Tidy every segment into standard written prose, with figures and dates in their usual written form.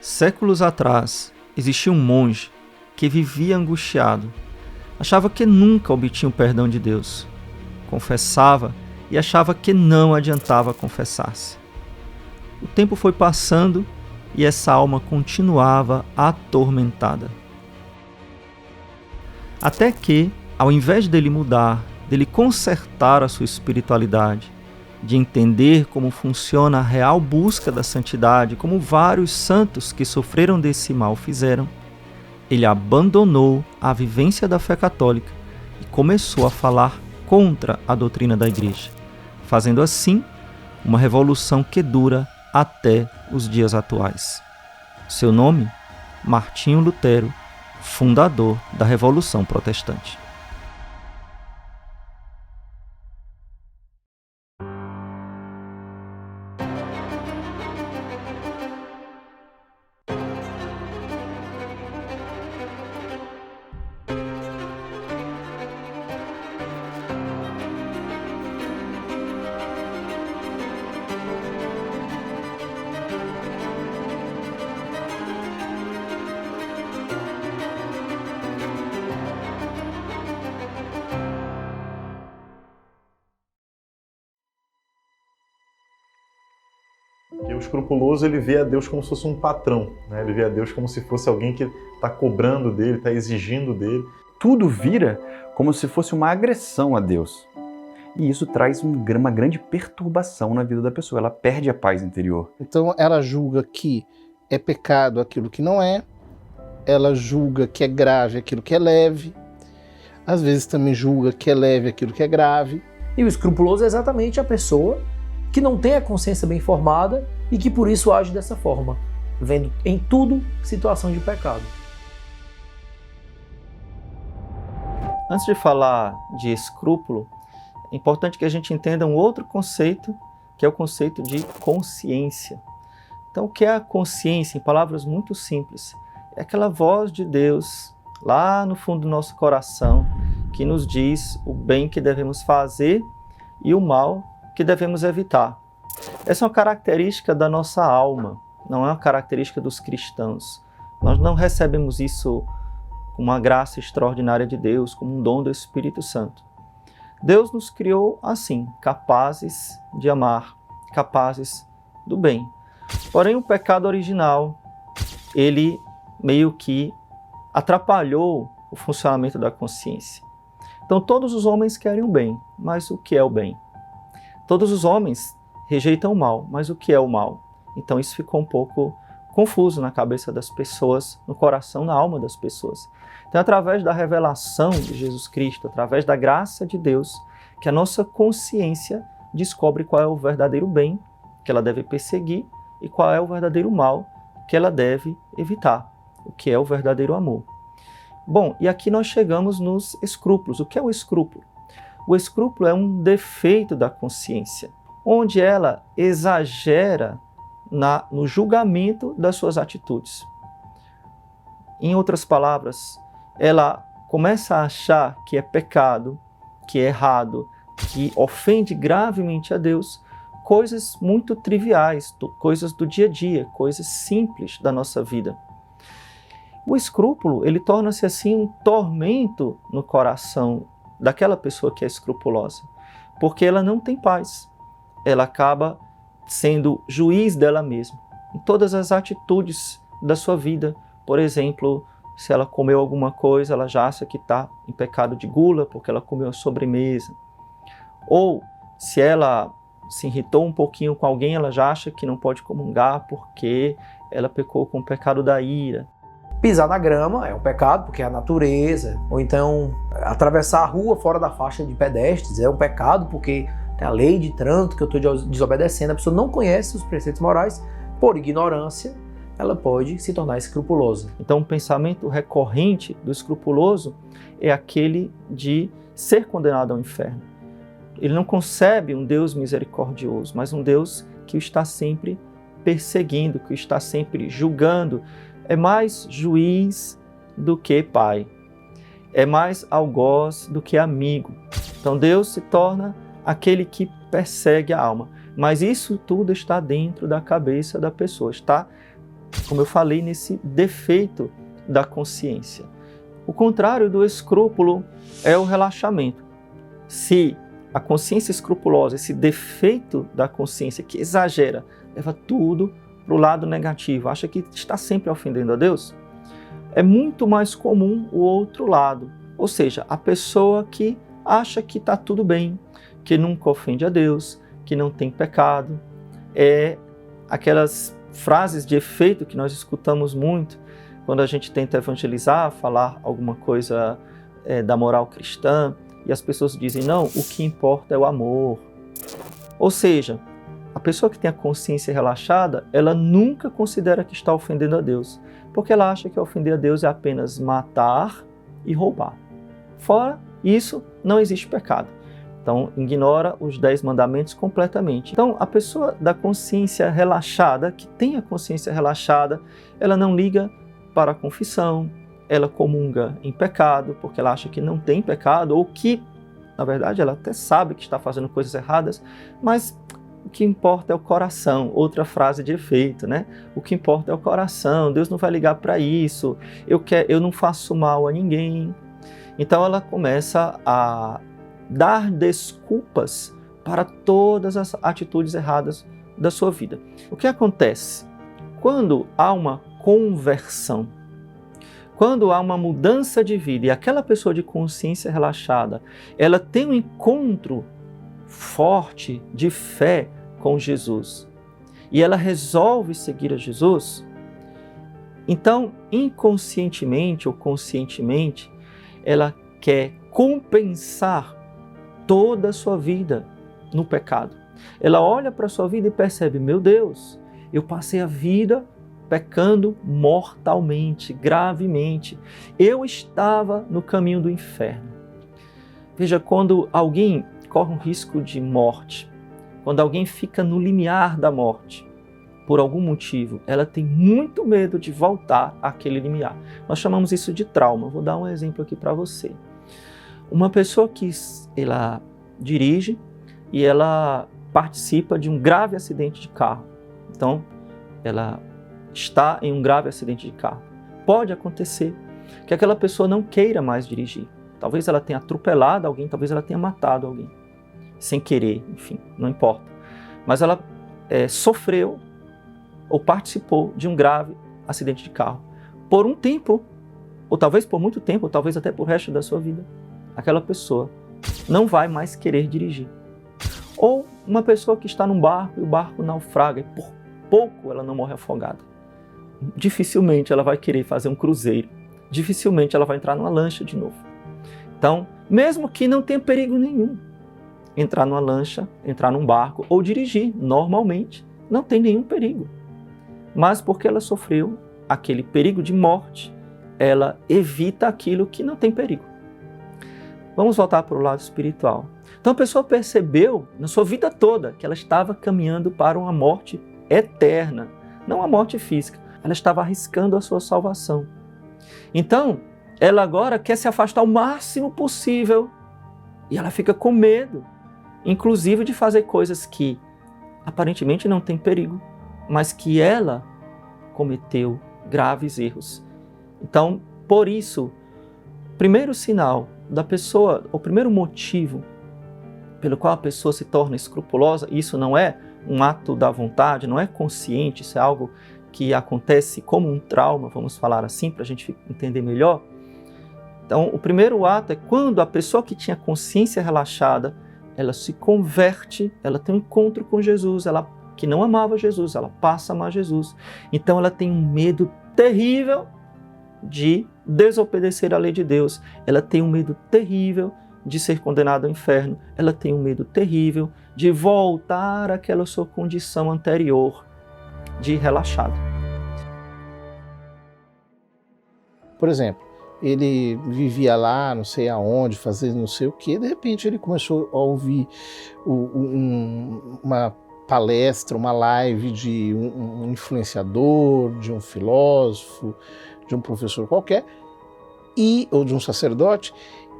Séculos atrás, existia um monge que vivia angustiado. Achava que nunca obtinha o perdão de Deus. Confessava e achava que não adiantava confessar-se. O tempo foi passando e essa alma continuava atormentada. Até que, ao invés dele mudar, dele consertar a sua espiritualidade, de entender como funciona a real busca da santidade, como vários santos que sofreram desse mal fizeram, ele abandonou a vivência da fé católica e começou a falar contra a doutrina da Igreja, fazendo assim uma revolução que dura até os dias atuais. Seu nome? Martinho Lutero, fundador da Revolução Protestante. Porque o escrupuloso, ele vê a Deus como se fosse um patrão, né? Ele vê a Deus como se fosse alguém que está cobrando dele, está exigindo dele. Tudo vira como se fosse uma agressão a Deus. E isso traz uma grande perturbação na vida da pessoa. Ela perde a paz interior. Então ela julga que é pecado aquilo que não é, ela julga que é grave aquilo que é leve, às vezes também julga que é leve aquilo que é grave. E o escrupuloso é exatamente a pessoa que não tem a consciência bem formada e que por isso age dessa forma, vendo em tudo situação de pecado. Antes de falar de escrúpulo, é importante que a gente entenda um outro conceito, que é o conceito de consciência. Então, o que é a consciência? Em palavras muito simples, é aquela voz de Deus lá no fundo do nosso coração que nos diz o bem que devemos fazer e o mal que devemos evitar. Essa é uma característica da nossa alma, não é uma característica dos cristãos. Nós não recebemos isso como uma graça extraordinária de Deus, como um dom do Espírito Santo. Deus nos criou assim, capazes de amar, capazes do bem. Porém, o pecado original, ele meio que atrapalhou o funcionamento da consciência. Então, todos os homens querem o bem, mas o que é o bem? Todos os homens rejeitam o mal, mas o que é o mal? Então isso ficou um pouco confuso na cabeça das pessoas, no coração, na alma das pessoas. Então, através da revelação de Jesus Cristo, através da graça de Deus, que a nossa consciência descobre qual é o verdadeiro bem que ela deve perseguir e qual é o verdadeiro mal que ela deve evitar, o que é o verdadeiro amor. Bom, e aqui nós chegamos nos escrúpulos. O que é o escrúpulo? O escrúpulo é um defeito da consciência, onde ela exagera no julgamento das suas atitudes. Em outras palavras, ela começa a achar que é pecado, que é errado, que ofende gravemente a Deus, coisas muito triviais, coisas do dia a dia, coisas simples da nossa vida. O escrúpulo, ele torna-se assim um tormento no coração daquela pessoa que é escrupulosa, porque ela não tem paz. Ela acaba sendo juiz dela mesma, em todas as atitudes da sua vida. Por exemplo, se ela comeu alguma coisa, ela já acha que está em pecado de gula, porque ela comeu a sobremesa. Ou, se ela se irritou um pouquinho com alguém, ela já acha que não pode comungar, porque ela pecou com o pecado da ira. Pisar na grama é um pecado, porque é a natureza. Ou então, atravessar a rua fora da faixa de pedestres é um pecado, porque tem a lei de trânsito que eu estou desobedecendo. A pessoa não conhece os preceitos morais, por ignorância, ela pode se tornar escrupulosa. Então, o pensamento recorrente do escrupuloso é aquele de ser condenado ao inferno. Ele não concebe um Deus misericordioso, mas um Deus que o está sempre perseguindo, que o está sempre julgando. É mais juiz do que pai. É mais algoz do que amigo. Então Deus se torna aquele que persegue a alma. Mas isso tudo está dentro da cabeça da pessoa, está como eu falei, nesse defeito da consciência. O contrário do escrúpulo é o relaxamento. Se a consciência escrupulosa, esse defeito da consciência que exagera, leva tudo para o lado negativo, acha que está sempre ofendendo a Deus, é muito mais comum o outro lado. Ou seja, a pessoa que acha que está tudo bem, que nunca ofende a Deus, que não tem pecado. É aquelas frases de efeito que nós escutamos muito quando a gente tenta evangelizar, falar alguma coisa da moral cristã, e as pessoas dizem, não, o que importa é o amor. Ou seja, a pessoa que tem a consciência relaxada, ela nunca considera que está ofendendo a Deus, porque ela acha que ofender a Deus é apenas matar e roubar. Fora isso, não existe pecado. Então, ignora os 10 mandamentos completamente. Então, a pessoa da consciência relaxada, que tem a consciência relaxada, ela não liga para a confissão, ela comunga em pecado, porque ela acha que não tem pecado, ou que, na verdade, ela até sabe que está fazendo coisas erradas, mas o que importa é o coração. Outra frase de efeito, né? O que importa é o coração, Deus não vai ligar para isso, eu não faço mal a ninguém. Então, ela começa a dar desculpas para todas as atitudes erradas da sua vida. O que acontece? Quando há uma conversão, quando há uma mudança de vida e aquela pessoa de consciência relaxada, ela tem um encontro forte de fé com Jesus e ela resolve seguir a Jesus, então, inconscientemente ou conscientemente, ela quer compensar toda a sua vida no pecado. Ela olha para a sua vida e percebe, meu Deus, eu passei a vida pecando mortalmente, gravemente. Eu estava no caminho do inferno. Veja, quando alguém corre um risco de morte, quando alguém fica no limiar da morte, por algum motivo, ela tem muito medo de voltar àquele limiar. Nós chamamos isso de trauma. Vou dar um exemplo aqui para você. Uma pessoa que ela dirige e ela participa de um grave acidente de carro. Então, ela está em um grave acidente de carro. Pode acontecer que aquela pessoa não queira mais dirigir. Talvez ela tenha atropelado alguém, talvez ela tenha matado alguém. Sem querer, enfim, não importa. Mas ela sofreu ou participou de um grave acidente de carro. Por um tempo, ou talvez por muito tempo, ou talvez até por resto da sua vida, aquela pessoa não vai mais querer dirigir. Ou uma pessoa que está num barco e o barco naufraga e por pouco ela não morre afogada. Dificilmente ela vai querer fazer um cruzeiro. Dificilmente ela vai entrar numa lancha de novo. Então, mesmo que não tenha perigo nenhum, entrar numa lancha, entrar num barco ou dirigir normalmente, não tem nenhum perigo. Mas porque ela sofreu aquele perigo de morte, ela evita aquilo que não tem perigo. Vamos voltar para o lado espiritual. Então a pessoa percebeu na sua vida toda que ela estava caminhando para uma morte eterna, não a morte física. Ela estava arriscando a sua salvação. Então, ela agora quer se afastar o máximo possível e ela fica com medo, inclusive de fazer coisas que aparentemente não tem perigo, mas que ela cometeu graves erros. Então, por isso, o primeiro sinal da pessoa, o primeiro motivo pelo qual a pessoa se torna escrupulosa, isso não é um ato da vontade, não é consciente, isso é algo que acontece como um trauma, vamos falar assim, para a gente entender melhor. Então, o primeiro ato é quando a pessoa que tinha consciência relaxada, ela se converte, ela tem um encontro com Jesus, ela que não amava Jesus, ela passa a amar Jesus. Então ela tem um medo terrível de desobedecer à lei de Deus. Ela tem um medo terrível de ser condenada ao inferno. Ela tem um medo terrível de voltar àquela sua condição anterior de relaxado. Por exemplo, ele vivia lá, não sei aonde, fazendo não sei o quê, de repente ele começou a ouvir uma palestra, uma live de um influenciador, de um filósofo, de um professor qualquer, ou de um sacerdote,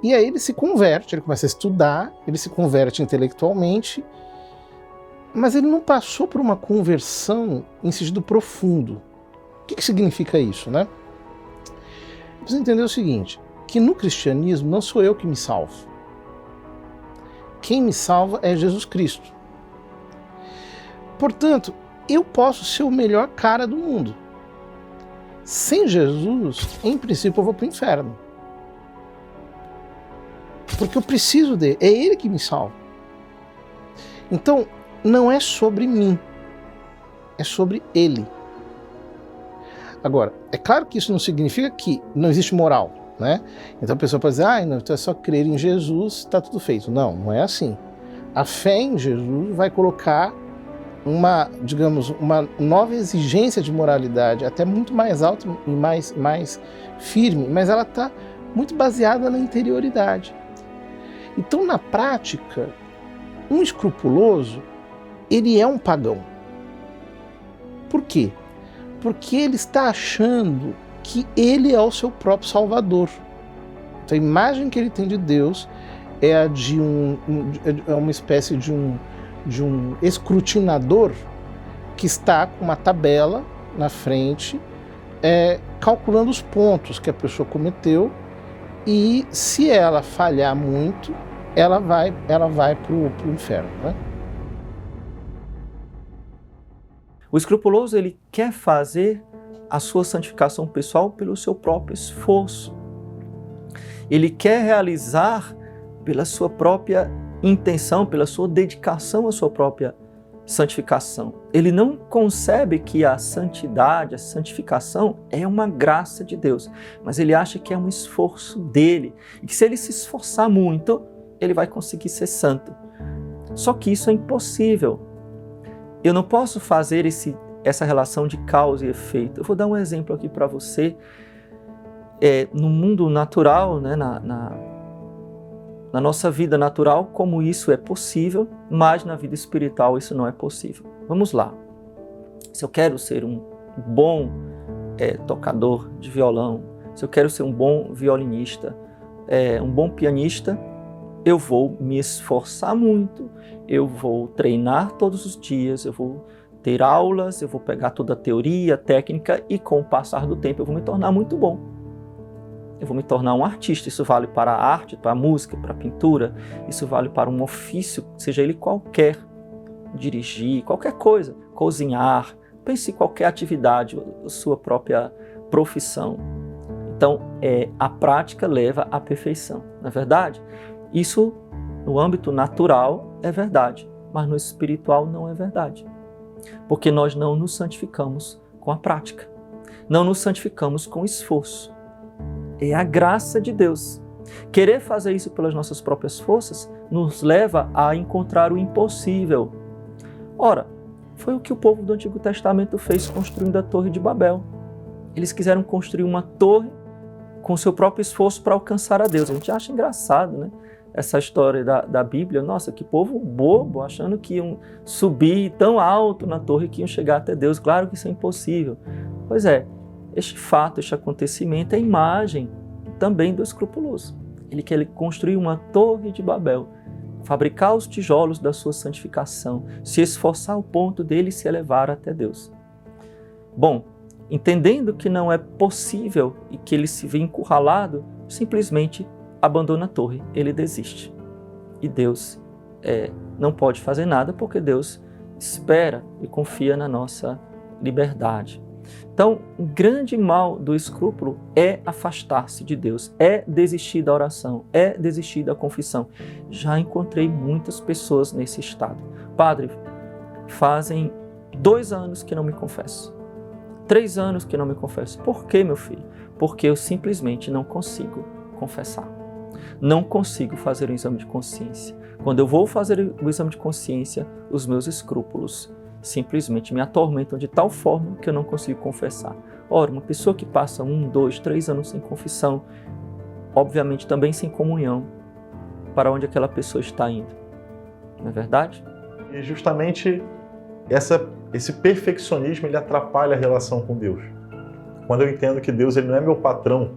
e aí ele se converte, ele começa a estudar, ele se converte intelectualmente, mas ele não passou por uma conversão em sentido profundo. que significa isso, né? Precisa entender o seguinte, que no cristianismo não sou eu que me salvo. Quem me salva é Jesus Cristo. Portanto, eu posso ser o melhor cara do mundo. Sem Jesus, em princípio, eu vou para o inferno. Porque eu preciso dele, é ele que me salva. Então, não é sobre mim, é sobre ele. Agora, é claro que isso não significa que não existe moral, né? Então a pessoa pode dizer, não, então é só crer em Jesus, está tudo feito. Não, não é assim. A fé em Jesus vai colocar uma nova exigência de moralidade, até muito mais alta e mais firme, mas ela está muito baseada na interioridade. Então, na prática, um escrupuloso, ele é um pagão. Por quê? Porque ele está achando que ele é o seu próprio Salvador. Então, a imagem que ele tem de Deus é a de uma espécie de um escrutinador que está com uma tabela na frente, calculando os pontos que a pessoa cometeu, e se ela falhar muito, ela vai para o inferno, né? O escrupuloso, ele quer fazer a sua santificação pessoal pelo seu próprio esforço. Ele quer realizar pela sua própria intenção, pela sua dedicação à sua própria santificação. Ele não concebe que a santidade, a santificação é uma graça de Deus, mas ele acha que é um esforço dele e que se ele se esforçar muito, ele vai conseguir ser santo. Só que isso é impossível. Eu não posso fazer essa relação de causa e efeito. Eu vou dar um exemplo aqui para você. No mundo natural, né, na nossa vida natural, como isso é possível, mas na vida espiritual isso não é possível. Vamos lá. Se eu quero ser um bom tocador de violão, se eu quero ser um bom violinista, um bom pianista, eu vou me esforçar muito, eu vou treinar todos os dias, eu vou ter aulas, eu vou pegar toda a teoria, a técnica e com o passar do tempo eu vou me tornar muito bom. Eu vou me tornar um artista. Isso vale para a arte, para a música, para a pintura, isso vale para um ofício, seja ele qualquer, dirigir, qualquer coisa, cozinhar, pense em qualquer atividade, a sua própria profissão. Então, a prática leva à perfeição, não é verdade? Isso, no âmbito natural, é verdade, mas no espiritual não é verdade. Porque nós não nos santificamos com a prática, não nos santificamos com esforço. É a graça de Deus. Querer fazer isso pelas nossas próprias forças nos leva a encontrar o impossível. Ora, foi o que o povo do Antigo Testamento fez construindo a Torre de Babel. Eles quiseram construir uma torre com seu próprio esforço para alcançar a Deus. A gente acha engraçado, né? Essa história da Bíblia. Nossa, que povo bobo, achando que iam subir tão alto na torre que iam chegar até Deus. Claro que isso é impossível. Pois é, este fato, este acontecimento é imagem também do escrupuloso. Ele quer construir uma torre de Babel, fabricar os tijolos da sua santificação, se esforçar ao ponto dele se elevar até Deus. Bom, entendendo que não é possível e que ele se vê encurralado, simplesmente abandona a torre, ele desiste. E Deus não pode fazer nada porque Deus espera e confia na nossa liberdade. Então, o grande mal do escrúpulo é afastar-se de Deus, é desistir da oração, é desistir da confissão. Já encontrei muitas pessoas nesse estado. Padre, fazem 2 anos que não me confesso, 3 anos que não me confesso. Por quê, meu filho? Porque eu simplesmente não consigo confessar. Não consigo fazer um exame de consciência. Quando eu vou fazer o exame de consciência, os meus escrúpulos simplesmente me atormentam de tal forma que eu não consigo confessar. Ora, uma pessoa que passa 1, 2, 3 anos sem confissão, obviamente também sem comunhão, para onde aquela pessoa está indo. Não é verdade? E justamente esse perfeccionismo ele atrapalha a relação com Deus. Quando eu entendo que Deus ele não é meu patrão,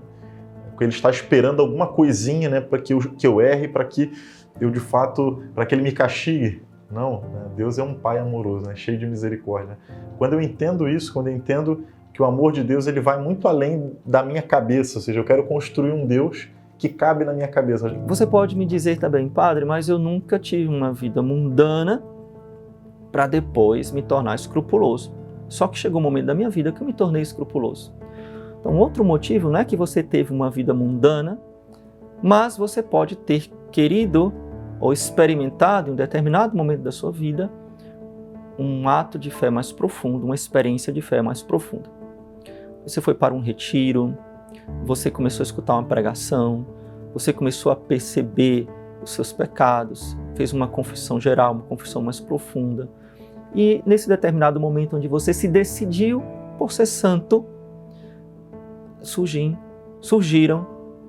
que ele está esperando alguma coisinha, né, para que eu erre, para que eu de fato, para que ele me castigue. Não, né? Deus é um pai amoroso, né? Cheio de misericórdia. Quando eu entendo isso, quando eu entendo que o amor de Deus ele vai muito além da minha cabeça, ou seja, eu quero construir um Deus que cabe na minha cabeça. Você pode me dizer também, padre, mas eu nunca tive uma vida mundana para depois me tornar escrupuloso. Só que chegou um momento da minha vida que eu me tornei escrupuloso. Então, outro motivo não é que você teve uma vida mundana, mas você pode ter querido ou experimentado em um determinado momento da sua vida um ato de fé mais profundo, uma experiência de fé mais profunda. Você foi para um retiro, você começou a escutar uma pregação, você começou a perceber os seus pecados, fez uma confissão geral, uma confissão mais profunda. E nesse determinado momento onde você se decidiu por ser santo, surgiram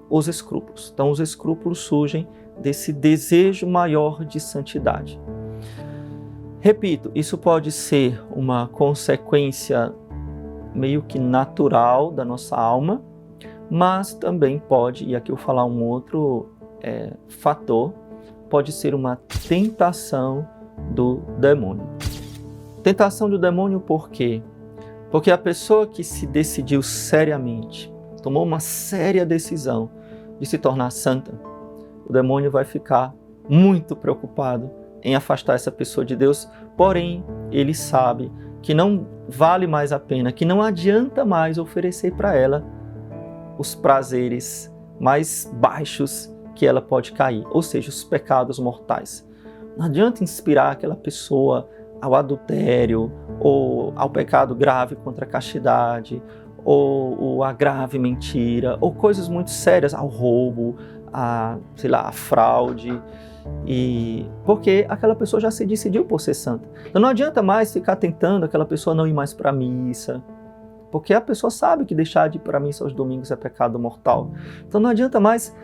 os escrúpulos. Então os escrúpulos surgem desse desejo maior de santidade. Repito, isso pode ser uma consequência meio que natural da nossa alma, mas também pode, e aqui eu vou falar um outro fator, pode ser uma tentação do demônio. Tentação do demônio por quê? Porque a pessoa que se decidiu seriamente, tomou uma séria decisão de se tornar santa, o demônio vai ficar muito preocupado em afastar essa pessoa de Deus, porém ele sabe que não vale mais a pena, que não adianta mais oferecer para ela os prazeres mais baixos que ela pode cair, ou seja, os pecados mortais. Não adianta inspirar aquela pessoa ao adultério, ou ao pecado grave contra a castidade, ou a grave mentira, ou coisas muito sérias, ao roubo, a fraude, porque aquela pessoa já se decidiu por ser santa. Então não adianta mais ficar tentando aquela pessoa não ir mais para a missa, porque a pessoa sabe que deixar de ir para a missa aos domingos é pecado mortal. Então não adianta mais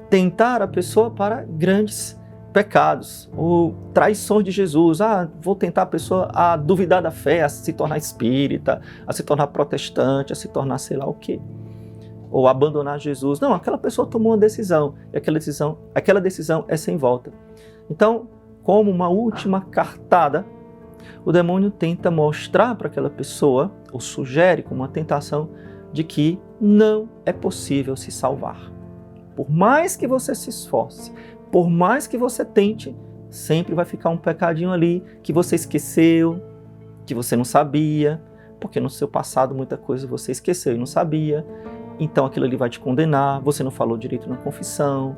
tentar a pessoa para grandes pecados, ou traições de Jesus. Vou tentar a pessoa a duvidar da fé, a se tornar espírita, a se tornar protestante, a se tornar sei lá o quê. Ou abandonar Jesus. Não, aquela pessoa tomou uma decisão, e aquela decisão é sem volta. Então, como uma última cartada, o demônio tenta mostrar para aquela pessoa, ou sugere como uma tentação, de que não é possível se salvar. Por mais que você se esforce, por mais que você tente, sempre vai ficar um pecadinho ali que você esqueceu, que você não sabia, porque no seu passado muita coisa você esqueceu e não sabia. Então aquilo ali vai te condenar, você não falou direito na confissão,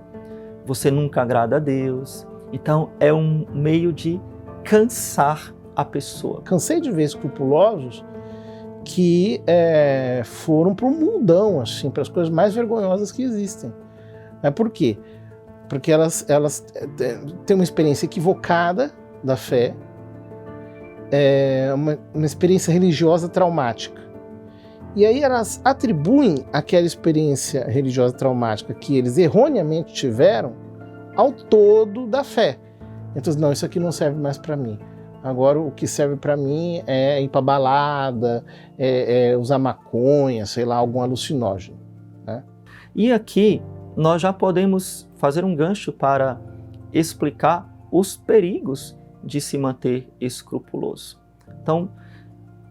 você nunca agrada a Deus. Então é um meio de cansar a pessoa. Cansei de ver escrupulosos que foram para o mundão, assim, para as coisas mais vergonhosas que existem. Por quê? Porque elas têm uma experiência equivocada da fé, uma experiência religiosa traumática. E aí elas atribuem aquela experiência religiosa traumática que eles erroneamente tiveram ao todo da fé. Então, não, isso aqui não serve mais para mim. Agora o que serve para mim é ir para balada, usar maconha, sei lá, algum alucinógeno, né? E aqui nós já podemos fazer um gancho para explicar os perigos de se manter escrupuloso. Então,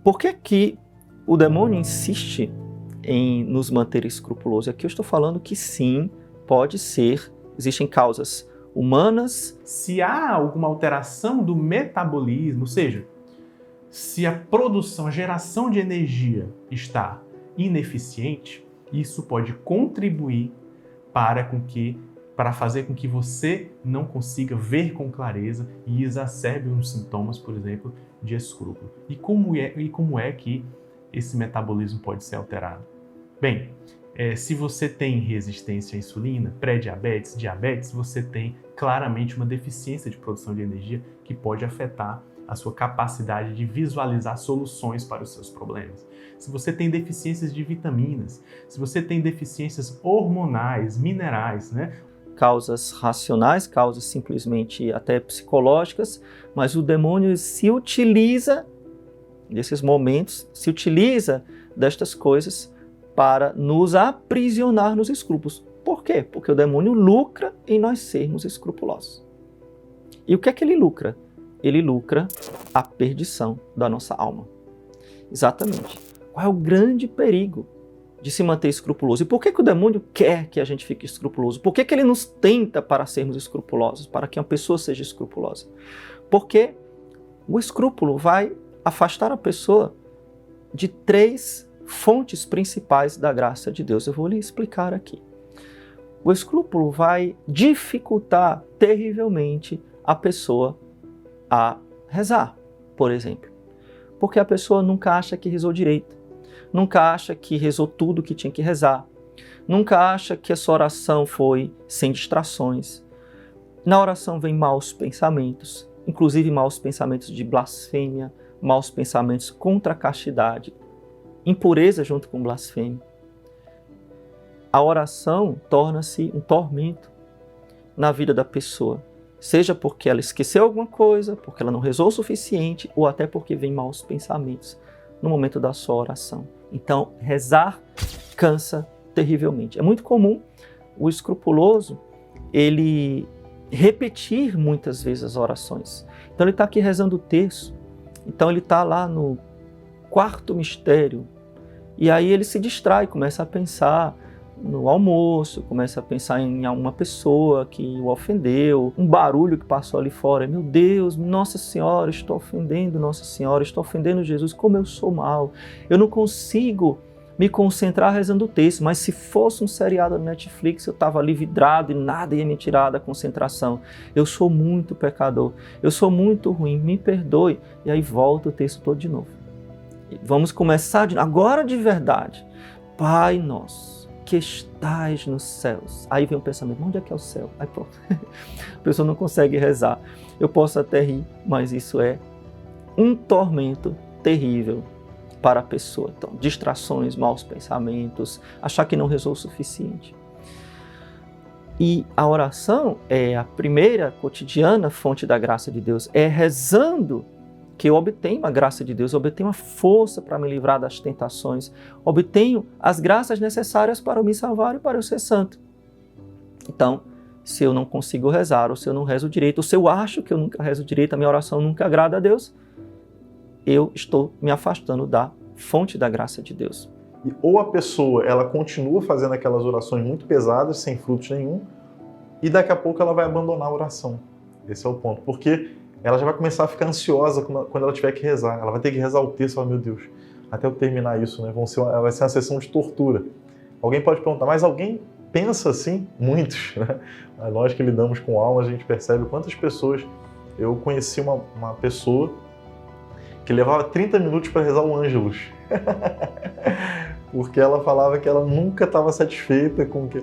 por que o demônio insiste em nos manter escrupulosos? Aqui eu estou falando que sim, pode ser, existem causas humanas. Se há alguma alteração do metabolismo, ou seja, se a produção, a geração de energia está ineficiente, isso pode contribuir para fazer com que você não consiga ver com clareza e exacerbe os sintomas, por exemplo, de escrúpulo. E como é que esse metabolismo pode ser alterado? Bem, se você tem resistência à insulina, pré-diabetes, diabetes, você tem claramente uma deficiência de produção de energia que pode afetar a sua capacidade de visualizar soluções para os seus problemas. Se você tem deficiências de vitaminas, se você tem deficiências hormonais, minerais, né? Causas racionais, causas simplesmente até psicológicas, mas o demônio se utiliza desses momentos, se utiliza destas coisas para nos aprisionar nos escrúpulos. Por quê? Porque o demônio lucra em nós sermos escrupulosos. E o que é que ele lucra? Ele lucra a perdição da nossa alma. Exatamente. Qual é o grande perigo de se manter escrupuloso? E por que o demônio quer que a gente fique escrupuloso? Por que ele nos tenta para sermos escrupulosos, para que uma pessoa seja escrupulosa? Porque o escrúpulo vai afastar a pessoa de 3 fontes principais da graça de Deus. Eu vou lhe explicar aqui. O escrúpulo vai dificultar terrivelmente a pessoa a rezar, por exemplo. Porque a pessoa nunca acha que rezou direito, nunca acha que rezou tudo o que tinha que rezar, nunca acha que a sua oração foi sem distrações. Na oração vem maus pensamentos, inclusive maus pensamentos de blasfêmia, maus pensamentos contra a castidade, impureza junto com blasfêmia. A oração torna-se um tormento na vida da pessoa, seja porque ela esqueceu alguma coisa, porque ela não rezou o suficiente, ou até porque vem maus pensamentos no momento da sua oração. Então, rezar cansa terrivelmente. É muito comum o escrupuloso ele repetir muitas vezes as orações. Então, ele está aqui rezando o terço, então ele está lá no 4º mistério, e aí ele se distrai, começa a pensar no almoço, começa a pensar em uma pessoa que o ofendeu, um barulho que passou ali fora. Meu Deus, Nossa Senhora, estou ofendendo Nossa Senhora, estou ofendendo Jesus, como eu sou mal. Eu não consigo me concentrar rezando o texto, mas se fosse um seriado no Netflix, eu estava ali vidrado e nada ia me tirar da concentração. Eu sou muito pecador, eu sou muito ruim, me perdoe. E aí volta o texto todo de novo. Vamos começar agora de verdade. Pai nosso, que estais nos céus. Aí vem o pensamento, onde é que é o céu? Aí pronto, a pessoa não consegue rezar. Eu posso até rir, mas isso é um tormento terrível para a pessoa. Então, distrações, maus pensamentos, achar que não rezou o suficiente. E a oração é a primeira cotidiana fonte da graça de Deus. É rezando que eu obtenho a graça de Deus, eu obtenho a força para me livrar das tentações, obtenho as graças necessárias para eu me salvar e para eu ser santo. Então, se eu não consigo rezar, ou se eu não rezo direito, ou se eu acho que eu nunca rezo direito, a minha oração nunca agrada a Deus, eu estou me afastando da fonte da graça de Deus. E ou a pessoa ela continua fazendo aquelas orações muito pesadas, sem frutos nenhum, e daqui a pouco ela vai abandonar a oração. Esse é o ponto. Porque ela já vai começar a ficar ansiosa quando ela tiver que rezar. Ela vai ter que rezar o texto e falar, meu Deus, até eu terminar isso, né? Vai ser uma sessão de tortura. Alguém pode perguntar, mas alguém pensa assim? Muitos, né? Nós que lidamos com alma, a gente percebe quantas pessoas... Eu conheci uma pessoa que levava 30 minutos para rezar o Ângelus. Porque ela falava que ela nunca estava satisfeita com o que...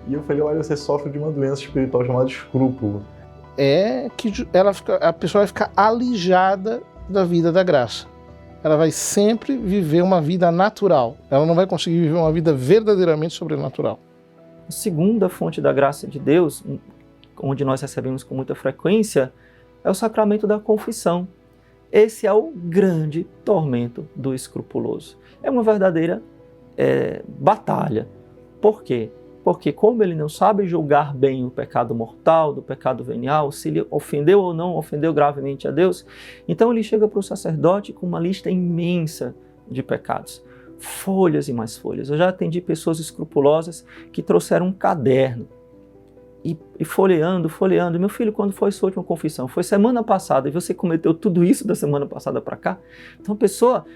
E eu falei, olha, você sofre de uma doença espiritual chamada escrúpulo. É que a pessoa vai ficar alijada da vida da graça. Ela vai sempre viver uma vida natural. Ela não vai conseguir viver uma vida verdadeiramente sobrenatural. A segunda fonte da graça de Deus, onde nós recebemos com muita frequência, é o sacramento da confissão. Esse é o grande tormento do escrupuloso. É uma verdadeira batalha. Por quê? Porque como ele não sabe julgar bem o pecado mortal, do pecado venial, se ele ofendeu ou não ofendeu gravemente a Deus, então ele chega para o sacerdote com uma lista imensa de pecados. Folhas e mais folhas. Eu já atendi pessoas escrupulosas que trouxeram um caderno e folheando. Meu filho, quando foi sua última confissão? Foi semana passada e você cometeu tudo isso da semana passada para cá? Então a pessoa...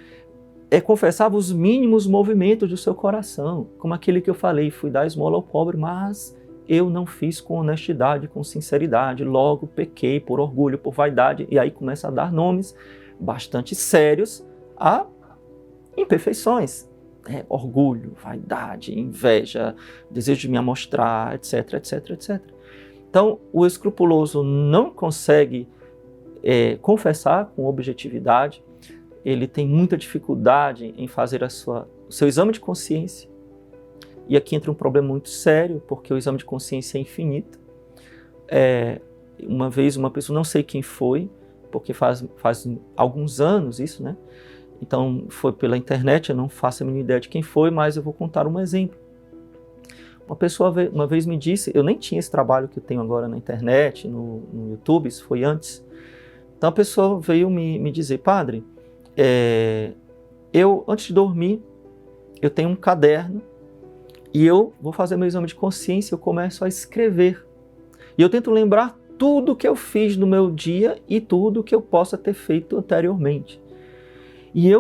confessava os mínimos movimentos do seu coração, como aquele que eu falei, fui dar esmola ao pobre, mas eu não fiz com honestidade, com sinceridade, logo pequei por orgulho, por vaidade, e aí começa a dar nomes bastante sérios a imperfeições, orgulho, vaidade, inveja, desejo de me amostrar, etc, etc, etc. Então, o escrupuloso não consegue confessar com objetividade, ele tem muita dificuldade em fazer o seu exame de consciência. E aqui entra um problema muito sério, porque o exame de consciência é infinito. Uma vez uma pessoa, não sei quem foi, porque faz alguns anos isso, né? Então foi pela internet, eu não faço a mínima ideia de quem foi, mas eu vou contar um exemplo. Uma pessoa uma vez me disse, eu nem tinha esse trabalho que eu tenho agora na internet, no YouTube, isso foi antes. Então a pessoa veio me dizer, padre, eu, antes de dormir, eu tenho um caderno e eu vou fazer meu exame de consciência, eu começo a escrever. E eu tento lembrar tudo que eu fiz no meu dia e tudo que eu possa ter feito anteriormente. E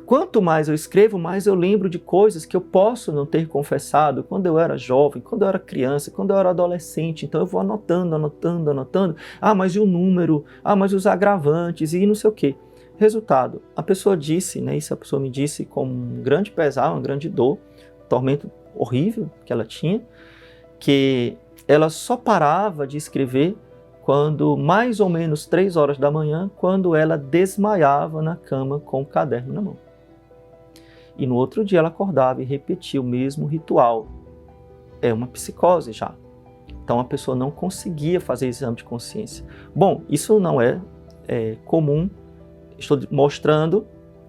quanto mais eu escrevo, mais eu lembro de coisas que eu posso não ter confessado quando eu era jovem, quando eu era criança, quando eu era adolescente. Então eu vou anotando. Ah, mas e o número? Ah, mas os agravantes e não sei o quê. Resultado, a pessoa disse, né, isso a pessoa me disse com um grande pesar, uma grande dor, um tormento horrível que ela tinha, que ela só parava de escrever quando mais ou menos 3 horas da manhã, quando ela desmaiava na cama com o caderno na mão. E no outro dia ela acordava e repetia o mesmo ritual. É uma psicose já. Então a pessoa não conseguia fazer exame de consciência. Bom, isso não é comum. Estou mostrando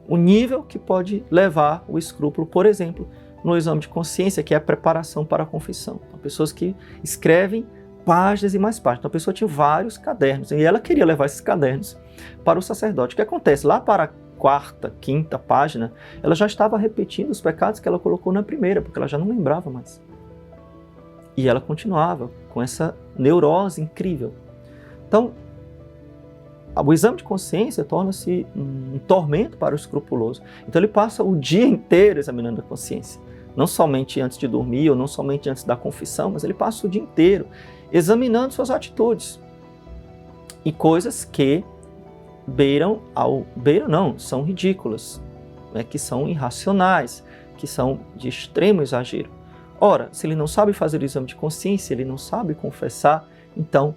o nível que pode levar o escrúpulo, por exemplo, no exame de consciência, que é a preparação para a confissão. Então, pessoas que escrevem páginas e mais páginas. Então a pessoa tinha vários cadernos e ela queria levar esses cadernos para o sacerdote. O que acontece? Lá para a 4ª, 5ª página, ela já estava repetindo os pecados que ela colocou na primeira, porque ela já não lembrava mais. E ela continuava com essa neurose incrível. Então, o exame de consciência torna-se um tormento para o escrupuloso. Então ele passa o dia inteiro examinando a consciência. Não somente antes de dormir, ou não somente antes da confissão, mas ele passa o dia inteiro examinando suas atitudes. E coisas que são ridículas, né, que são irracionais, que são de extremo exagero. Ora, se ele não sabe fazer o exame de consciência, ele não sabe confessar, então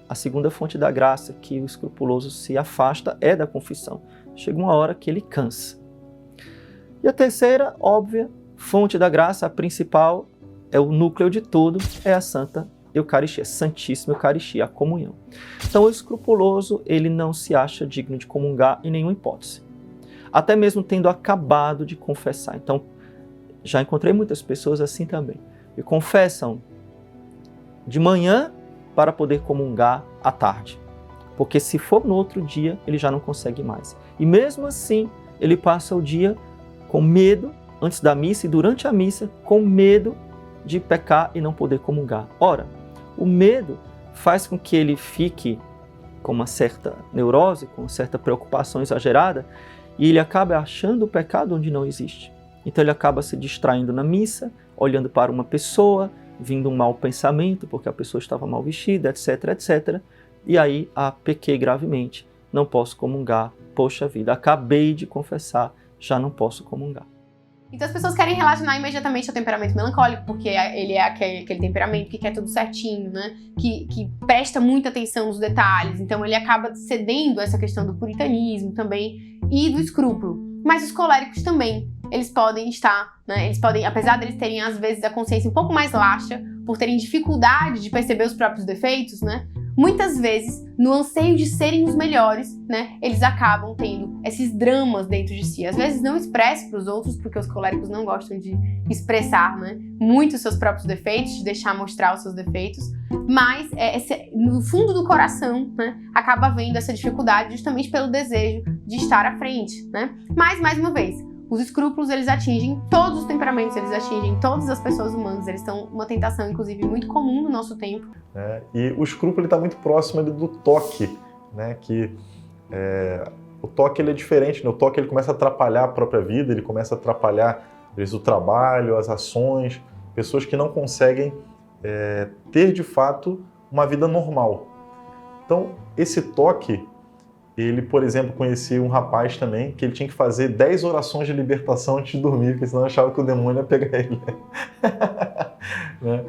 a segunda fonte da graça que o escrupuloso se afasta é da confissão. Chega uma hora que ele cansa. E a terceira, óbvia, fonte da graça, a principal, é o núcleo de tudo, é a Santa Eucaristia, Santíssima Eucaristia, a comunhão. Então o escrupuloso, ele não se acha digno de comungar em nenhuma hipótese. Até mesmo tendo acabado de confessar. Então, já encontrei muitas pessoas assim também. E confessam de manhã para poder comungar à tarde. Porque se for no outro dia, ele já não consegue mais. E mesmo assim, ele passa o dia com medo, antes da missa e durante a missa, com medo de pecar e não poder comungar. Ora, o medo faz com que ele fique com uma certa neurose, com uma certa preocupação exagerada, e ele acaba achando o pecado onde não existe. Então ele acaba se distraindo na missa, olhando para uma pessoa, vindo um mau pensamento, porque a pessoa estava mal vestida, etc, etc. E aí, pequei gravemente, não posso comungar, poxa vida, acabei de confessar, já não posso comungar. Então as pessoas querem relacionar imediatamente ao temperamento melancólico, porque ele é aquele temperamento que quer tudo certinho, né? Que presta muita atenção nos detalhes, então ele acaba cedendo a essa questão do puritanismo também e do escrúpulo. Mas os coléricos também, eles podem estar, né? Eles podem, apesar de eles terem às vezes a consciência um pouco mais laxa, por terem dificuldade de perceber os próprios defeitos, né? Muitas vezes, no anseio de serem os melhores, né, eles acabam tendo esses dramas dentro de si. Às vezes não expressa para os outros, porque os coléricos não gostam de expressar, né, muito os seus próprios defeitos, de deixar mostrar os seus defeitos, mas no fundo do coração, né, acaba havendo essa dificuldade justamente pelo desejo de estar à frente, né? Mas, mais uma vez, os escrúpulos, eles atingem todos os temperamentos, eles atingem todas as pessoas humanas, eles são uma tentação, inclusive, muito comum no nosso tempo. E o escrúpulo está muito próximo do toque, né? O toque ele é diferente, né? O toque ele começa a atrapalhar a própria vida, ele começa a atrapalhar, às vezes, o trabalho, as ações, pessoas que não conseguem ter, de fato, uma vida normal. Então, esse toque, ele, por exemplo, conhecia um rapaz também que ele tinha que fazer 10 orações de libertação antes de dormir, porque senão achava que o demônio ia pegar ele. Né?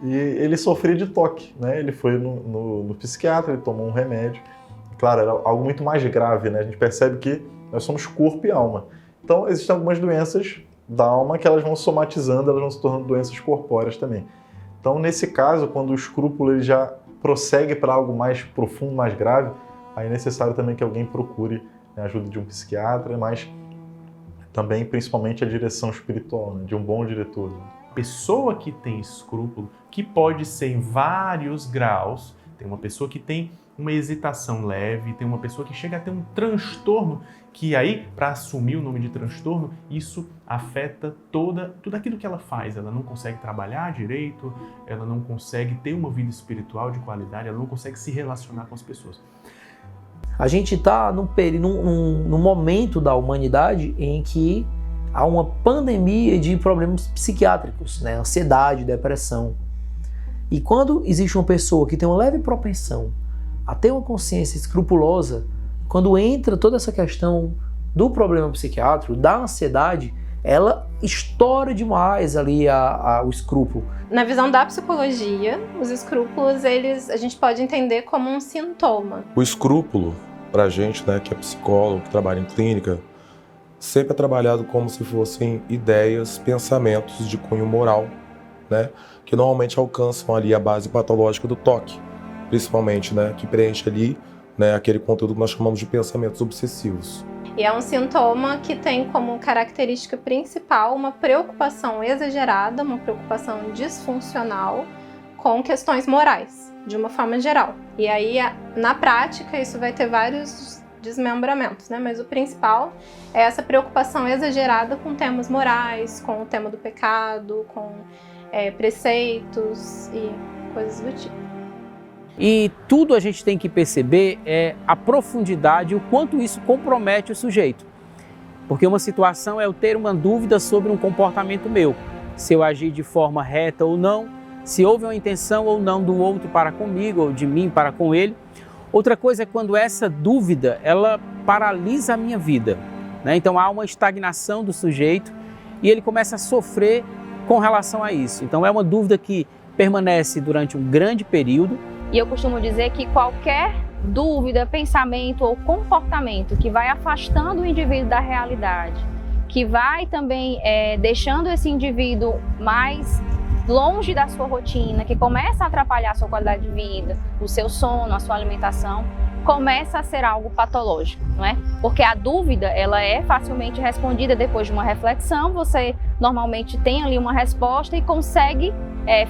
E ele sofria de toque, né? Ele foi no psiquiatra, ele tomou um remédio. Claro, era algo muito mais grave, né? A gente percebe que nós somos corpo e alma. Então, existem algumas doenças da alma que elas vão somatizando, elas vão se tornando doenças corpóreas também. Então, nesse caso, quando o escrúpulo ele já prossegue para algo mais profundo, mais grave, aí é necessário também que alguém procure a ajuda de um psiquiatra, mas também, principalmente, a direção espiritual, né? De um bom diretor. Né? Pessoa que tem escrúpulo, que pode ser em vários graus, Tem uma pessoa que tem uma hesitação leve, tem uma pessoa que chega a ter um transtorno, que aí, para assumir o nome de transtorno, isso afeta tudo aquilo que ela faz. Ela não consegue trabalhar direito, ela não consegue ter uma vida espiritual de qualidade, ela não consegue se relacionar com as pessoas. A gente está num momento da humanidade em que há uma pandemia de problemas psiquiátricos, né? Ansiedade, depressão. E quando existe uma pessoa que tem uma leve propensão a ter uma consciência escrupulosa, quando entra toda essa questão do problema psiquiátrico, da ansiedade, ela estoura demais ali o escrúpulo. Na visão da psicologia, os escrúpulos, a gente pode entender como um sintoma. O escrúpulo, pra gente, né, que é psicólogo, que trabalha em clínica, sempre é trabalhado como se fossem ideias, pensamentos de cunho moral, né, que normalmente alcançam ali a base patológica do toque, principalmente, né, que preenche ali, né, aquele conteúdo que nós chamamos de pensamentos obsessivos. E é um sintoma que tem como característica principal uma preocupação exagerada, uma preocupação disfuncional com questões morais, de uma forma geral. E aí, na prática, isso vai ter vários desmembramentos, né? Mas o principal é essa preocupação exagerada com temas morais, com o tema do pecado, com preceitos e coisas do tipo. E tudo a gente tem que perceber é a profundidade, o quanto isso compromete o sujeito. Porque uma situação é eu ter uma dúvida sobre um comportamento meu, se eu agir de forma reta ou não, se houve uma intenção ou não do outro para comigo ou de mim para com ele. Outra coisa é quando essa dúvida, ela paralisa a minha vida, né? Então há uma estagnação do sujeito e ele começa a sofrer com relação a isso. Então é uma dúvida que permanece durante um grande período. E eu costumo dizer que qualquer dúvida, pensamento ou comportamento que vai afastando o indivíduo da realidade, que vai também deixando esse indivíduo mais longe da sua rotina, que começa a atrapalhar a sua qualidade de vida, o seu sono, a sua alimentação, começa a ser algo patológico, não é? Porque a dúvida, ela é facilmente respondida depois de uma reflexão, você normalmente tem ali uma resposta e consegue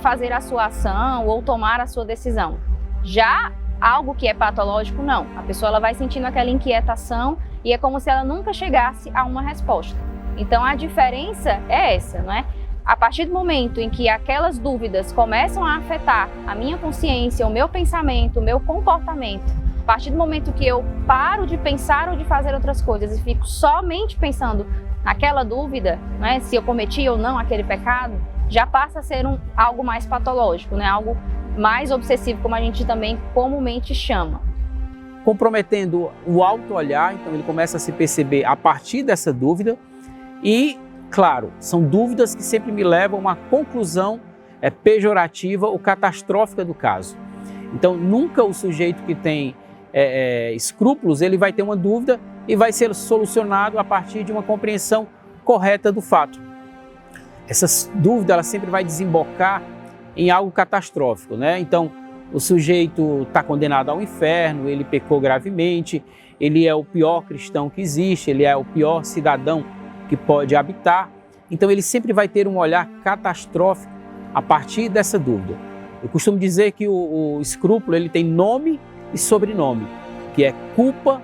fazer a sua ação ou tomar a sua decisão. Já algo que é patológico, não. A pessoa ela vai sentindo aquela inquietação e é como se ela nunca chegasse a uma resposta. Então a diferença é essa, não é? A partir do momento em que aquelas dúvidas começam a afetar a minha consciência, o meu pensamento, o meu comportamento, a partir do momento que eu paro de pensar ou de fazer outras coisas e fico somente pensando naquela dúvida, né, se eu cometi ou não aquele pecado, já passa a ser algo mais patológico, né, algo mais obsessivo, como a gente também comumente chama. Comprometendo o auto-olhar, então ele começa a se perceber a partir dessa dúvida e, claro, são dúvidas que sempre me levam a uma conclusão pejorativa ou catastrófica do caso. Então, nunca o sujeito que tem escrúpulos, ele vai ter uma dúvida e vai ser solucionado a partir de uma compreensão correta do fato. Essa dúvida, ela sempre vai desembocar em algo catastrófico, né? Então, o sujeito está condenado ao inferno, ele pecou gravemente, ele é o pior cristão que existe, ele é o pior cidadão que pode habitar. Então, ele sempre vai ter um olhar catastrófico a partir dessa dúvida. Eu costumo dizer que o escrúpulo, ele tem nome e sobrenome, que é culpa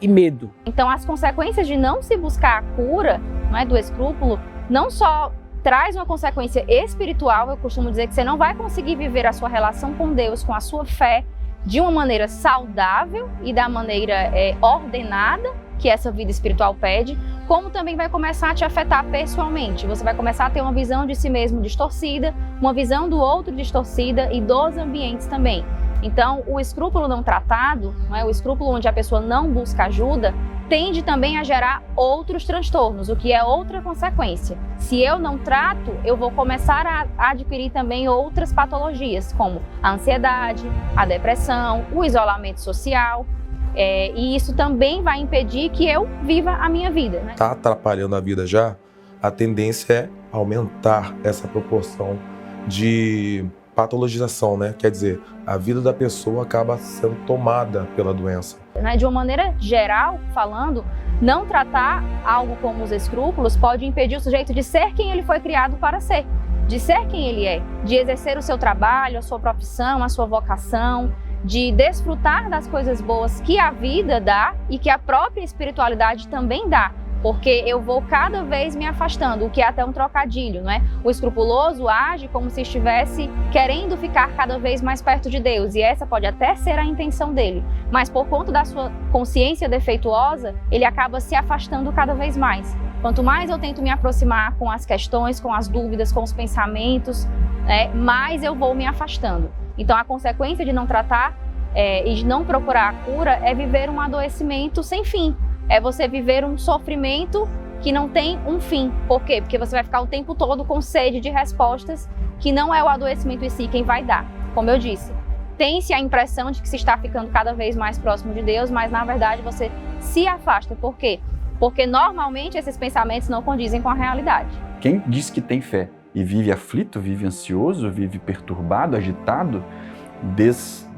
e medo. Então, as consequências de não se buscar a cura, não é, do escrúpulo, não só traz uma consequência espiritual, eu costumo dizer que você não vai conseguir viver a sua relação com Deus, com a sua fé, de uma maneira saudável e da maneira ordenada que essa vida espiritual pede, como também vai começar a te afetar pessoalmente. Você vai começar a ter uma visão de si mesmo distorcida, uma visão do outro distorcida e dos ambientes também. Então, o escrúpulo não tratado, não é? O escrúpulo onde a pessoa não busca ajuda, tende também a gerar outros transtornos, o que é outra consequência. Se eu não trato, eu vou começar a adquirir também outras patologias, como a ansiedade, a depressão, o isolamento social, e isso também vai impedir que eu viva a minha vida, né? Está atrapalhando a vida já, a tendência é aumentar essa proporção de patologização, né? Quer dizer, a vida da pessoa acaba sendo tomada pela doença. De uma maneira geral, falando, não tratar algo como os escrúpulos pode impedir o sujeito de ser quem ele foi criado para ser, de ser quem ele é, de exercer o seu trabalho, a sua profissão, a sua vocação, de desfrutar das coisas boas que a vida dá e que a própria espiritualidade também dá, porque eu vou cada vez me afastando, o que é até um trocadilho, não é? O escrupuloso age como se estivesse querendo ficar cada vez mais perto de Deus, e essa pode até ser a intenção dele, mas por conta da sua consciência defeituosa, ele acaba se afastando cada vez mais. Quanto mais eu tento me aproximar com as questões, com as dúvidas, com os pensamentos, mais eu vou me afastando. Então a consequência de não tratar e de não procurar a cura é viver um adoecimento sem fim. É você viver um sofrimento que não tem um fim. Por quê? Porque você vai ficar o tempo todo com sede de respostas, que não é o adoecimento em si quem vai dar. Como eu disse, tem-se a impressão de que se está ficando cada vez mais próximo de Deus, mas na verdade você se afasta. Por quê? Porque normalmente esses pensamentos não condizem com a realidade. Quem diz que tem fé e vive aflito, vive ansioso, vive perturbado, agitado,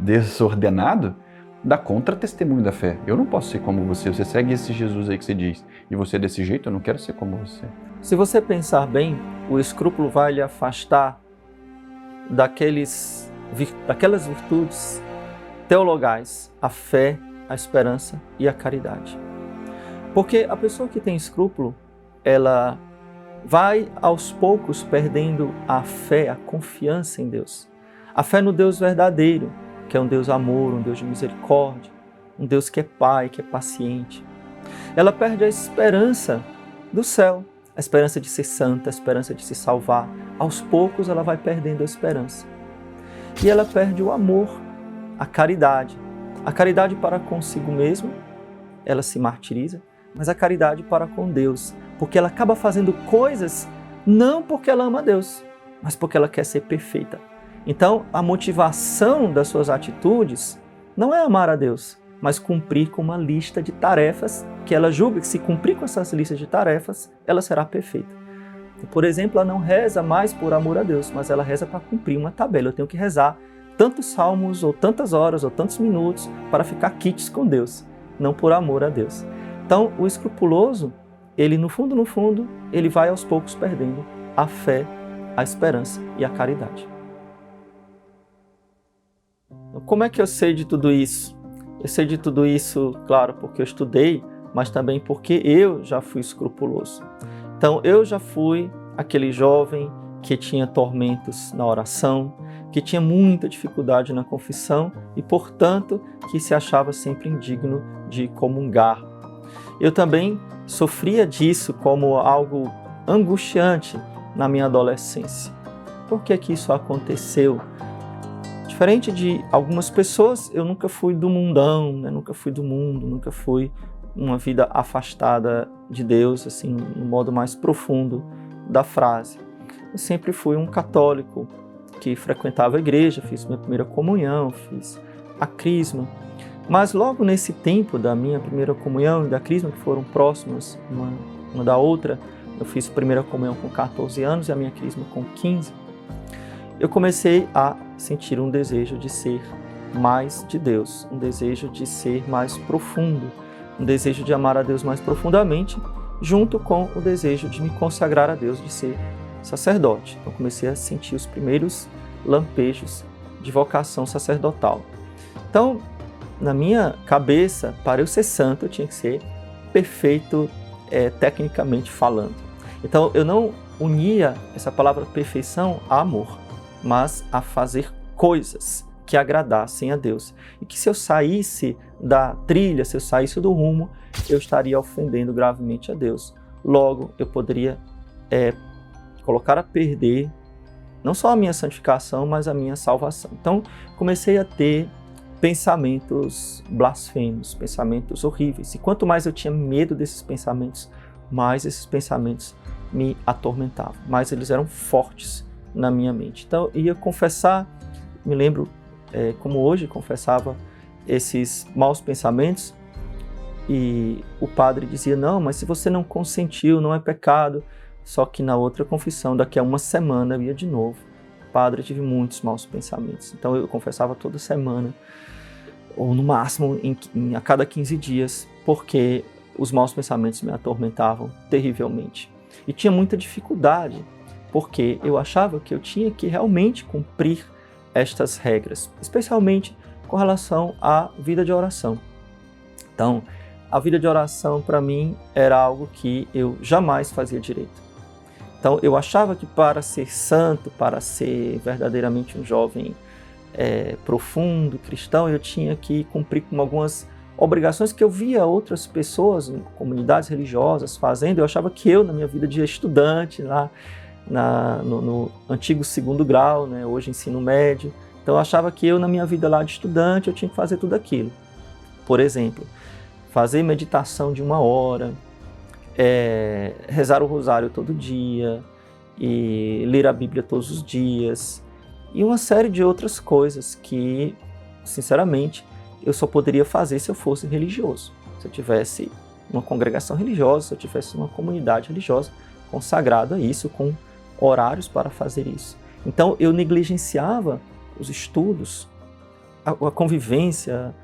desordenado, dá contra-testemunho da fé. Eu não posso ser como você segue esse Jesus aí que você diz, e você é desse jeito, eu não quero ser como você. Se você pensar bem, o escrúpulo vai lhe afastar daquelas virtudes teologais, a fé, a esperança e a caridade. Porque a pessoa que tem escrúpulo, ela vai aos poucos perdendo a fé, a confiança em Deus. A fé no Deus verdadeiro, que é um Deus amor, um Deus de misericórdia, um Deus que é Pai, que é paciente. Ela perde a esperança do céu, a esperança de ser santa, a esperança de se salvar. Aos poucos ela vai perdendo a esperança. E ela perde o amor, a caridade. A caridade para consigo mesma, ela se martiriza, mas a caridade para com Deus, porque ela acaba fazendo coisas não porque ela ama Deus, mas porque ela quer ser perfeita. Então, a motivação das suas atitudes não é amar a Deus, mas cumprir com uma lista de tarefas que ela julga que se cumprir com essas listas de tarefas, ela será perfeita. Por exemplo, ela não reza mais por amor a Deus, mas ela reza para cumprir uma tabela. Eu tenho que rezar tantos salmos, ou tantas horas, ou tantos minutos para ficar quites com Deus, não por amor a Deus. Então, o escrupuloso, ele no fundo, ele vai aos poucos perdendo a fé, a esperança e a caridade. Como é que eu sei de tudo isso? Eu sei de tudo isso, claro, porque eu estudei, mas também porque eu já fui escrupuloso. Então, eu já fui aquele jovem que tinha tormentos na oração, que tinha muita dificuldade na confissão e, portanto, que se achava sempre indigno de comungar. Eu também sofria disso como algo angustiante na minha adolescência. Por que que isso aconteceu? Diferente de algumas pessoas, eu nunca fui do mundão, né? Nunca fui do mundo, nunca fui uma vida afastada de Deus, assim, no modo mais profundo da frase. Eu sempre fui um católico que frequentava a igreja, fiz minha primeira comunhão, fiz a crisma. Mas logo nesse tempo da minha primeira comunhão e da crisma, que foram próximas uma da outra, eu fiz a primeira comunhão com 14 anos e a minha crisma com 15, eu comecei a sentir um desejo de ser mais de Deus, um desejo de ser mais profundo, um desejo de amar a Deus mais profundamente, junto com o desejo de me consagrar a Deus, de ser sacerdote. Então comecei a sentir os primeiros lampejos de vocação sacerdotal. Então, na minha cabeça, para eu ser santo, eu tinha que ser perfeito, tecnicamente falando. Então, eu não unia essa palavra perfeição a amor, mas a fazer coisas que agradassem a Deus. E que se eu saísse da trilha, se eu saísse do rumo, eu estaria ofendendo gravemente a Deus. Logo, eu poderia colocar a perder não só a minha santificação, mas a minha salvação. Então, comecei a ter pensamentos blasfemos, pensamentos horríveis. E quanto mais eu tinha medo desses pensamentos, mais esses pensamentos me atormentavam, mais eles eram fortes na minha mente. Então, eu ia confessar, me lembro como hoje confessava esses maus pensamentos, e o padre dizia, não, mas se você não consentiu, não é pecado. Só que na outra confissão, daqui a uma semana, eu ia de novo. Padre, eu tive muitos maus pensamentos. Então eu confessava toda semana, ou no máximo a cada 15 dias, porque os maus pensamentos me atormentavam terrivelmente. E tinha muita dificuldade, porque eu achava que eu tinha que realmente cumprir estas regras, especialmente com relação à vida de oração. Então, a vida de oração para mim era algo que eu jamais fazia direito. Então, eu achava que para ser santo, para ser verdadeiramente um jovem profundo, cristão, eu tinha que cumprir com algumas obrigações que eu via outras pessoas, comunidades religiosas fazendo. Eu achava que eu, na minha vida de estudante, lá no antigo segundo grau, né, hoje ensino médio, então eu achava que eu, na minha vida lá de estudante, eu tinha que fazer tudo aquilo. Por exemplo, fazer meditação de 1 hora, rezar o rosário todo dia, e ler a Bíblia todos os dias, e uma série de outras coisas que, sinceramente, eu só poderia fazer se eu fosse religioso. Se eu tivesse uma congregação religiosa, se eu tivesse uma comunidade religiosa consagrada a isso, com horários para fazer isso. Então eu negligenciava os estudos, a convivência,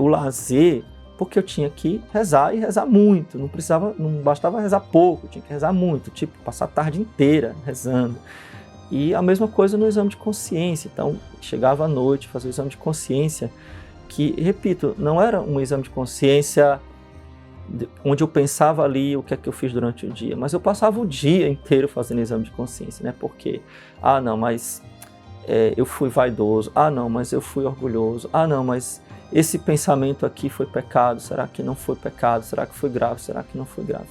o lazer, porque eu tinha que rezar e rezar muito. Não bastava rezar pouco, eu tinha que rezar muito, tipo passar a tarde inteira rezando. E a mesma coisa no exame de consciência. Então chegava à noite, fazia o exame de consciência, que, repito, não era um exame de consciência onde eu pensava ali o que é que eu fiz durante o dia, mas eu passava o dia inteiro fazendo exame de consciência, né? Porque, não, mas eu fui vaidoso, não, mas eu fui orgulhoso, não, mas esse pensamento aqui foi pecado, será que não foi pecado, será que foi grave, será que não foi grave?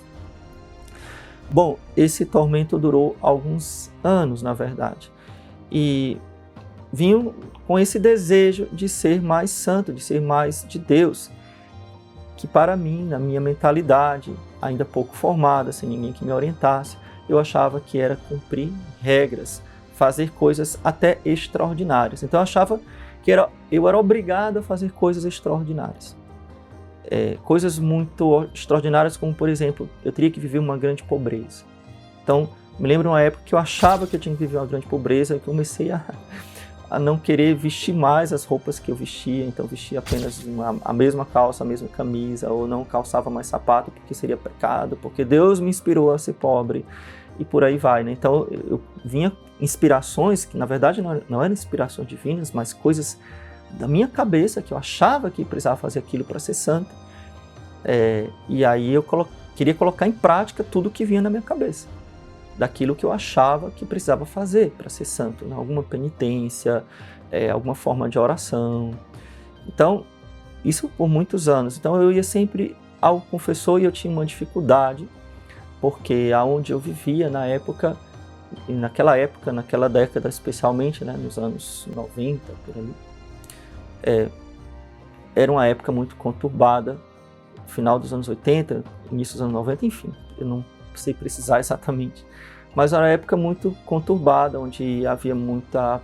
Bom, esse tormento durou alguns anos, na verdade, e vinham com esse desejo de ser mais santo, de ser mais de Deus, que para mim, na minha mentalidade, ainda pouco formada, sem ninguém que me orientasse, eu achava que era cumprir regras, fazer coisas até extraordinárias. Então eu achava que eu era obrigado a fazer coisas extraordinárias. Coisas muito extraordinárias, como, por exemplo, eu teria que viver uma grande pobreza. Então, me lembro de uma época que eu achava que eu tinha que viver uma grande pobreza, e comecei a não querer vestir mais as roupas que eu vestia, então vestia apenas a mesma calça, a mesma camisa, ou não calçava mais sapato porque seria pecado, porque Deus me inspirou a ser pobre, e por aí vai, né? Então eu vinha inspirações que na verdade não eram inspirações divinas, mas coisas da minha cabeça que eu achava que precisava fazer aquilo para ser santo, e aí eu queria colocar em prática tudo que vinha na minha cabeça, daquilo que eu achava que precisava fazer para ser santo, né? Alguma penitência, alguma forma de oração. Então, isso por muitos anos. Então eu ia sempre ao confessor e eu tinha uma dificuldade, porque aonde eu vivia na época, e naquela década especialmente, né, nos anos 90, por ali, era uma época muito conturbada, final dos anos 80, início dos anos 90, enfim, eu não sei precisar exatamente, mas era uma época muito conturbada, onde havia muita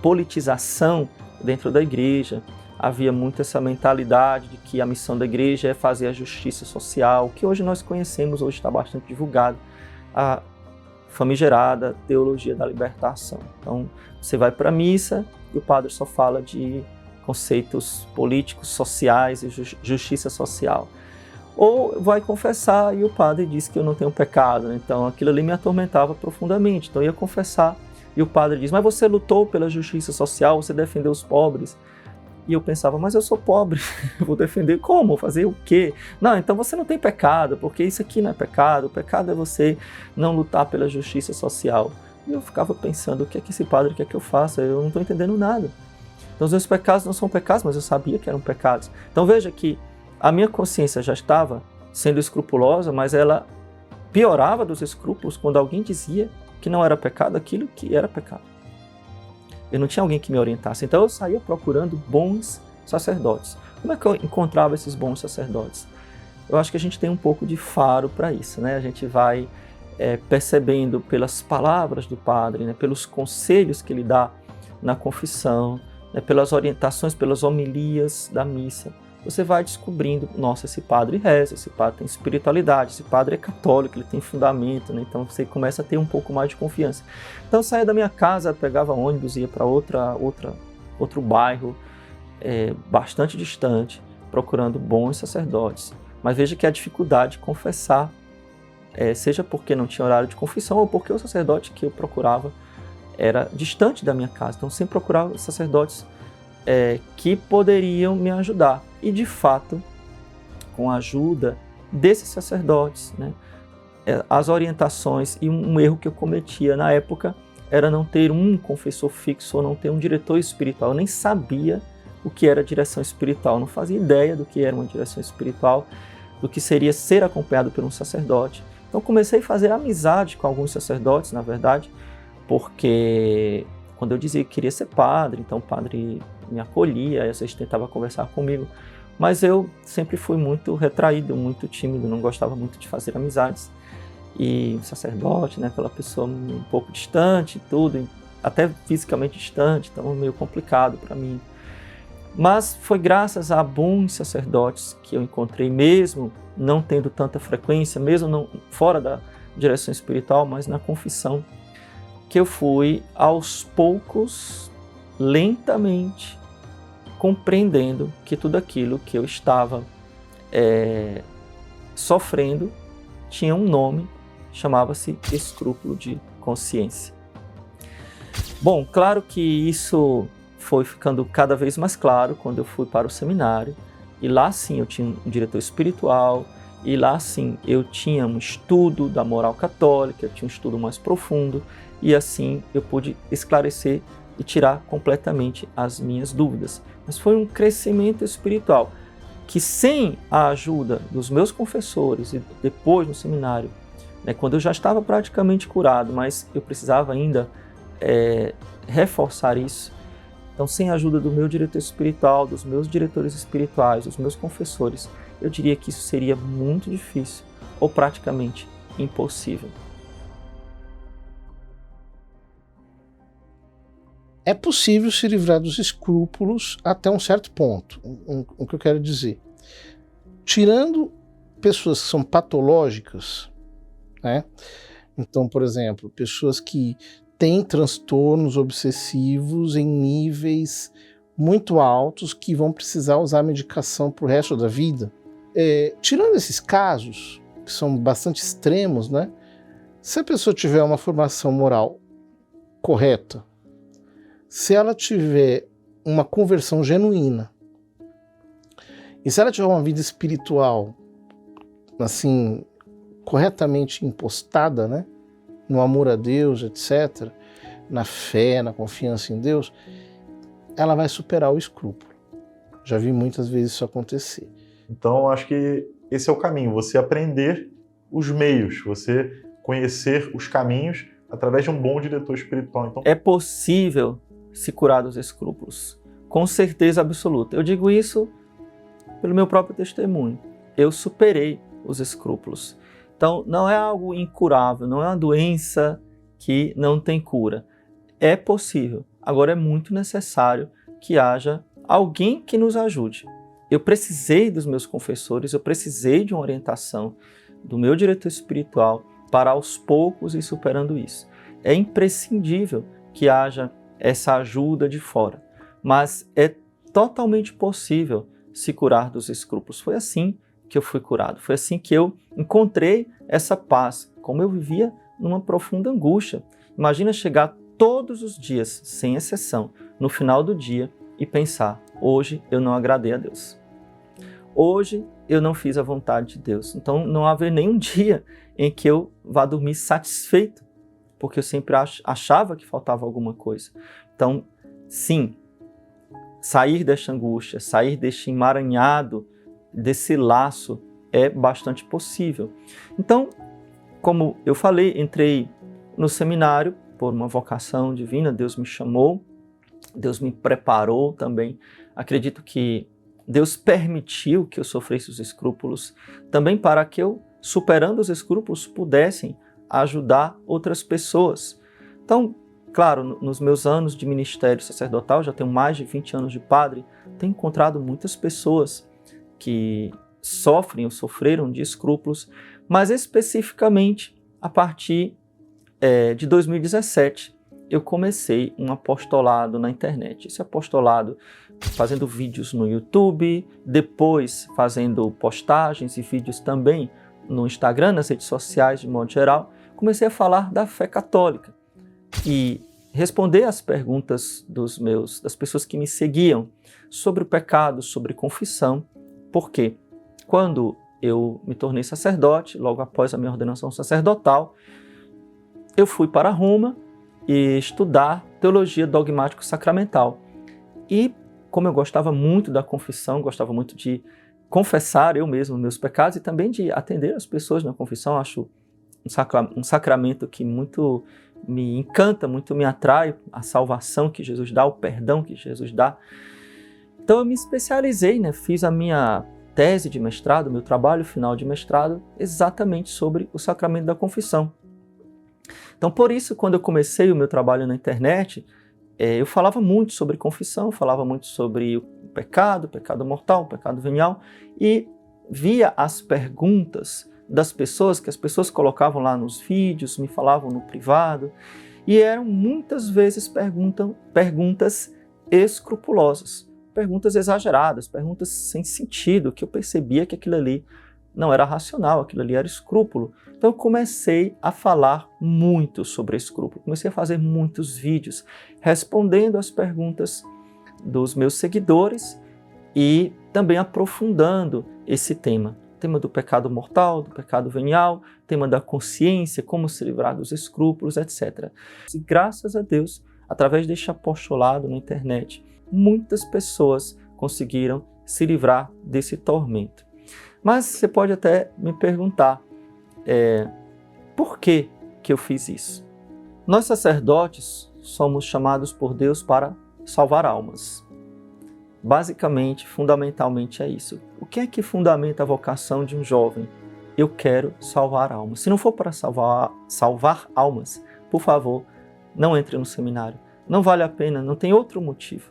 politização dentro da igreja, havia muito essa mentalidade de que a missão da igreja é fazer a justiça social, que hoje nós conhecemos, hoje está bastante divulgado, a famigerada teologia da libertação. Então, você vai para a missa e o padre só fala de conceitos políticos, sociais e justiça social. Ou vai confessar e o padre diz que eu não tenho pecado, né? Então aquilo ali me atormentava profundamente. Então eu ia confessar e o padre diz, mas você lutou pela justiça social, você defendeu os pobres. E eu pensava, mas eu sou pobre, vou defender como? Fazer o quê? Não, então você não tem pecado, porque isso aqui não é pecado, o pecado é você não lutar pela justiça social. E eu ficava pensando, o que é que esse padre quer que eu faça? Eu não estou entendendo nada. Então os meus pecados não são pecados, mas eu sabia que eram pecados. Então veja que a minha consciência já estava sendo escrupulosa, mas ela piorava dos escrúpulos quando alguém dizia que não era pecado aquilo que era pecado. Eu não tinha alguém que me orientasse, então eu saía procurando bons sacerdotes. Como é que eu encontrava esses bons sacerdotes? Eu acho que a gente tem um pouco de faro para isso, né? A gente vai percebendo pelas palavras do padre, né? Pelos conselhos que ele dá na confissão, né? Pelas orientações, pelas homilias da missa. Você vai descobrindo, nossa, esse padre reza, esse padre tem espiritualidade, esse padre é católico, ele tem fundamento, né? Então você começa a ter um pouco mais de confiança. Então eu saía da minha casa, pegava ônibus, ia para outro bairro, bastante distante, procurando bons sacerdotes. Mas veja que a dificuldade de confessar, seja porque não tinha horário de confissão ou porque o sacerdote que eu procurava era distante da minha casa. Então eu sempre procurava sacerdotes que poderiam me ajudar. E, de fato, com a ajuda desses sacerdotes, né, as orientações, e um erro que eu cometia na época era não ter um confessor fixo ou não ter um diretor espiritual. Eu nem sabia o que era direção espiritual, não fazia ideia do que era uma direção espiritual, do que seria ser acompanhado por um sacerdote. Então comecei a fazer amizade com alguns sacerdotes, na verdade, porque quando eu dizia que queria ser padre, então o padre me acolhia, às vezes tentava conversar comigo, mas eu sempre fui muito retraído, muito tímido, não gostava muito de fazer amizades. E o sacerdote, né, aquela pessoa um pouco distante, tudo, até fisicamente distante, então meio complicado para mim. Mas foi graças a bons sacerdotes que eu encontrei, mesmo não tendo tanta frequência, mesmo não, fora da direção espiritual, mas na confissão, que eu fui aos poucos, lentamente, compreendendo que tudo aquilo que eu estava sofrendo tinha um nome, chamava-se escrúpulo de consciência. Bom, claro que isso foi ficando cada vez mais claro quando eu fui para o seminário, e lá sim eu tinha um diretor espiritual, e lá sim eu tinha um estudo da moral católica, eu tinha um estudo mais profundo, e assim eu pude esclarecer e tirar completamente as minhas dúvidas. Mas foi um crescimento espiritual que, sem a ajuda dos meus confessores e depois no seminário, né, quando eu já estava praticamente curado, mas eu precisava ainda reforçar isso. Então, sem a ajuda do meu diretor espiritual, dos meus diretores espirituais, dos meus confessores, eu diria que isso seria muito difícil ou praticamente impossível. É possível se livrar dos escrúpulos até um certo ponto. O que eu quero dizer? Tirando pessoas que são patológicas, né? Então, por exemplo, pessoas que têm transtornos obsessivos em níveis muito altos que vão precisar usar medicação para o resto da vida. Tirando esses casos, que são bastante extremos, né? Se a pessoa tiver uma formação moral correta, se ela tiver uma conversão genuína, e se ela tiver uma vida espiritual, assim, corretamente impostada, né, no amor a Deus, etc., na fé, na confiança em Deus, ela vai superar o escrúpulo. Já vi muitas vezes isso acontecer. Então, acho que esse é o caminho, você aprender os meios, você conhecer os caminhos através de um bom diretor espiritual. Então, é possível se curar dos escrúpulos, com certeza absoluta. Eu digo isso pelo meu próprio testemunho. Eu superei os escrúpulos. Então, não é algo incurável, não é uma doença que não tem cura. É possível. Agora, é muito necessário que haja alguém que nos ajude. Eu precisei dos meus confessores, eu precisei de uma orientação do meu diretor espiritual para aos poucos ir superando isso. É imprescindível que haja essa ajuda de fora, mas é totalmente possível se curar dos escrúpulos. Foi assim que eu fui curado, foi assim que eu encontrei essa paz, como eu vivia numa profunda angústia. Imagina chegar todos os dias, sem exceção, no final do dia e pensar: hoje eu não agradei a Deus. Hoje eu não fiz a vontade de Deus. Então não haver nenhum dia em que eu vá dormir satisfeito, porque eu sempre achava que faltava alguma coisa. Então, sim, sair desta angústia, sair deste emaranhado, desse laço, é bastante possível. Então, como eu falei, entrei no seminário por uma vocação divina, Deus me chamou, Deus me preparou também. Acredito que Deus permitiu que eu sofresse os escrúpulos também para que eu, superando os escrúpulos, pudessem ajudar outras pessoas. Então, claro, nos meus anos de ministério sacerdotal, já tenho mais de 20 anos de padre, tenho encontrado muitas pessoas que sofrem ou sofreram de escrúpulos, mas especificamente a partir de 2017 eu comecei um apostolado na internet. Esse apostolado fazendo vídeos no YouTube, depois fazendo postagens e vídeos também no Instagram, nas redes sociais de modo geral, comecei a falar da fé católica. E responder às perguntas das pessoas que me seguiam sobre o pecado, sobre confissão. Por quê? Quando eu me tornei sacerdote, logo após a minha ordenação sacerdotal, eu fui para Roma e estudar teologia dogmático-sacramental. E como eu gostava muito da confissão, gostava muito de confessar eu mesmo meus pecados e também de atender as pessoas na confissão, acho um sacramento que muito me encanta, muito me atrai, a salvação que Jesus dá, o perdão que Jesus dá. Então eu me especializei, fiz a minha tese de mestrado, meu trabalho final de mestrado, exatamente sobre o sacramento da confissão. Então por isso, quando eu comecei o meu trabalho na internet, eu falava muito sobre confissão, falava muito sobre o pecado mortal, o pecado venial, e via as perguntas das pessoas, que as pessoas colocavam lá nos vídeos, me falavam no privado, e eram muitas vezes perguntas escrupulosas, perguntas exageradas, perguntas sem sentido, que eu percebia que aquilo ali não era racional, aquilo ali era escrúpulo. Então eu comecei a falar muito sobre escrúpulo, comecei a fazer muitos vídeos respondendo às perguntas dos meus seguidores e também aprofundando esse tema do pecado mortal, do pecado venial, tema da consciência, como se livrar dos escrúpulos, etc. E graças a Deus, através deste apostolado na internet, muitas pessoas conseguiram se livrar desse tormento. Mas você pode até me perguntar, por que eu fiz isso? Nós sacerdotes somos chamados por Deus para salvar almas. Basicamente, fundamentalmente é isso. O que é que fundamenta a vocação de um jovem? Eu quero salvar almas. Se não for para salvar almas, por favor, não entre no seminário. Não vale a pena, não tem outro motivo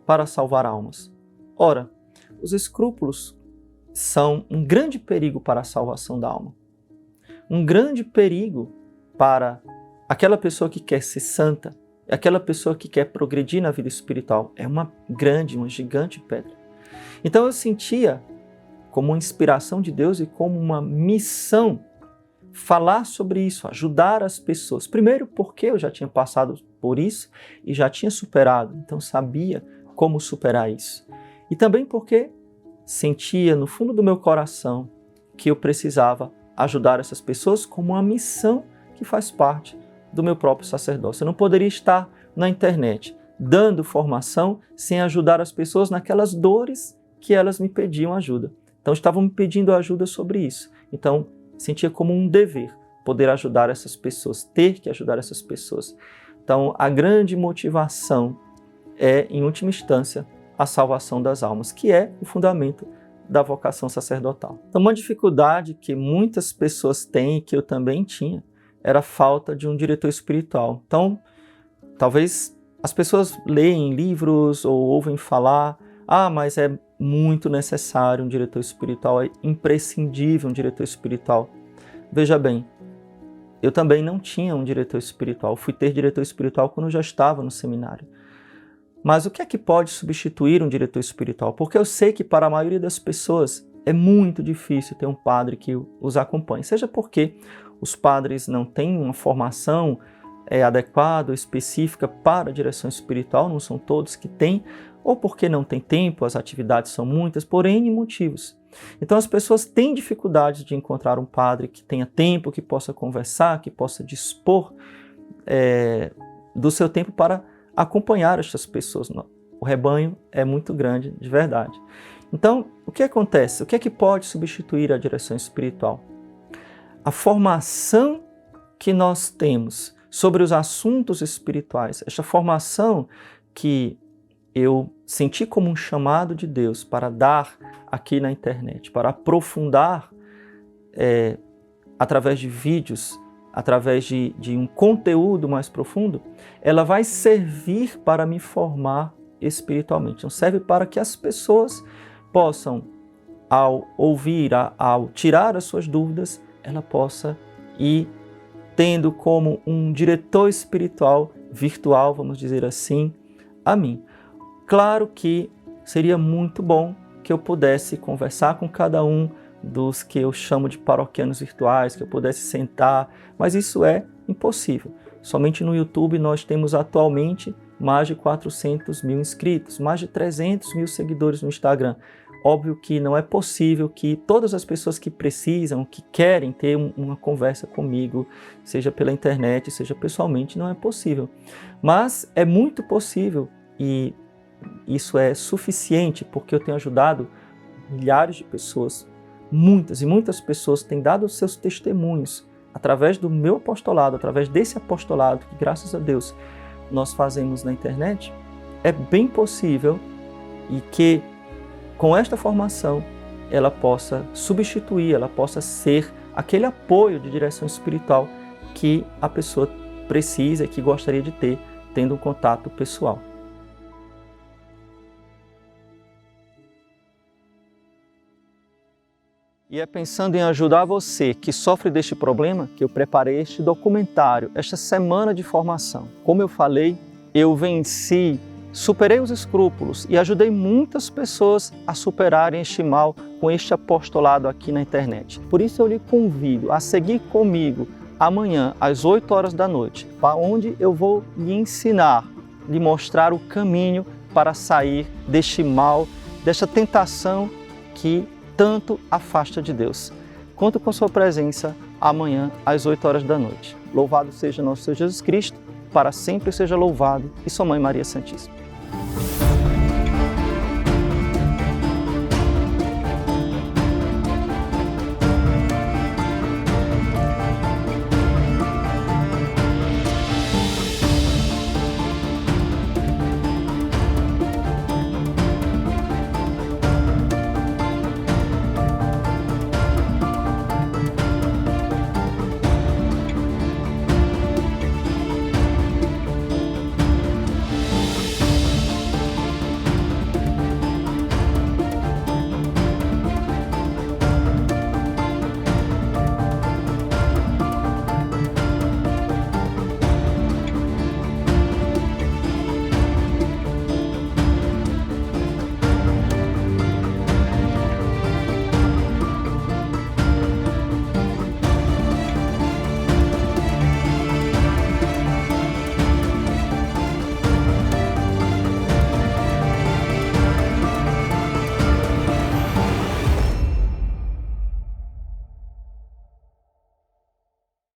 para salvar almas. Ora, os escrúpulos são um grande perigo para a salvação da alma. Um grande perigo para aquela pessoa que quer ser santa, aquela pessoa que quer progredir na vida espiritual. É uma gigante pedra. Então eu sentia como uma inspiração de Deus e como uma missão falar sobre isso, ajudar as pessoas. Primeiro porque eu já tinha passado por isso e já tinha superado, então sabia como superar isso. E também porque sentia no fundo do meu coração que eu precisava ajudar essas pessoas como uma missão que faz parte do meu próprio sacerdócio. Eu não poderia estar na internet dando formação sem ajudar as pessoas naquelas dores que elas me pediam ajuda. Então estavam me pedindo ajuda sobre isso. Então sentia como um dever poder ajudar essas pessoas, ter que ajudar essas pessoas. Então a grande motivação é, em última instância, a salvação das almas, que é o fundamento da vocação sacerdotal. Então uma dificuldade que muitas pessoas têm, que eu também tinha, era a falta de um diretor espiritual. Então, talvez as pessoas leem livros ou ouvem falar, mas é muito necessário um diretor espiritual, é imprescindível um diretor espiritual. Veja bem, eu também não tinha um diretor espiritual, fui ter diretor espiritual quando eu já estava no seminário. Mas o que é que pode substituir um diretor espiritual? Porque eu sei que para a maioria das pessoas é muito difícil ter um padre que os acompanhe, seja porque os padres não têm uma formação adequada, específica para a direção espiritual, não são todos que têm, ou porque não tem tempo, as atividades são muitas, por N motivos. Então as pessoas têm dificuldade de encontrar um padre que tenha tempo, que possa conversar, que possa dispor do seu tempo para acompanhar estas pessoas. O rebanho é muito grande, de verdade. Então, o que acontece? O que é que pode substituir a direção espiritual? A formação que nós temos sobre os assuntos espirituais, esta formação que eu senti como um chamado de Deus para dar aqui na internet, para aprofundar através de vídeos, através de um conteúdo mais profundo, ela vai servir para me formar espiritualmente. Então serve para que as pessoas possam, ao ouvir, ao tirar as suas dúvidas, ela possa ir tendo como um diretor espiritual virtual, vamos dizer assim, a mim. Claro que seria muito bom que eu pudesse conversar com cada um dos que eu chamo de paroquianos virtuais, que eu pudesse sentar, mas isso é impossível. Somente no YouTube nós temos atualmente mais de 400 mil inscritos, mais de 300 mil seguidores no Instagram. Óbvio que não é possível que todas as pessoas que precisam, que querem ter uma conversa comigo, seja pela internet, seja pessoalmente, não é possível. Mas é muito possível e isso é suficiente porque eu tenho ajudado milhares de pessoas, muitas e muitas pessoas têm dado os seus testemunhos através do meu apostolado, através desse apostolado que, graças a Deus, nós fazemos na internet. É bem possível e que com esta formação, ela possa substituir, ela possa ser aquele apoio de direção espiritual que a pessoa precisa e que gostaria de ter, tendo um contato pessoal. E é pensando em ajudar você que sofre deste problema que eu preparei este documentário, esta semana de formação. Como eu falei, eu superei os escrúpulos e ajudei muitas pessoas a superarem este mal com este apostolado aqui na internet. Por isso eu lhe convido a seguir comigo amanhã às 8 horas da noite, para onde eu vou lhe ensinar, lhe mostrar o caminho para sair deste mal, desta tentação que tanto afasta de Deus. Conto com sua presença amanhã às 8 horas da noite. Louvado seja nosso Senhor Jesus Cristo, para sempre seja louvado, e sua Mãe Maria Santíssima.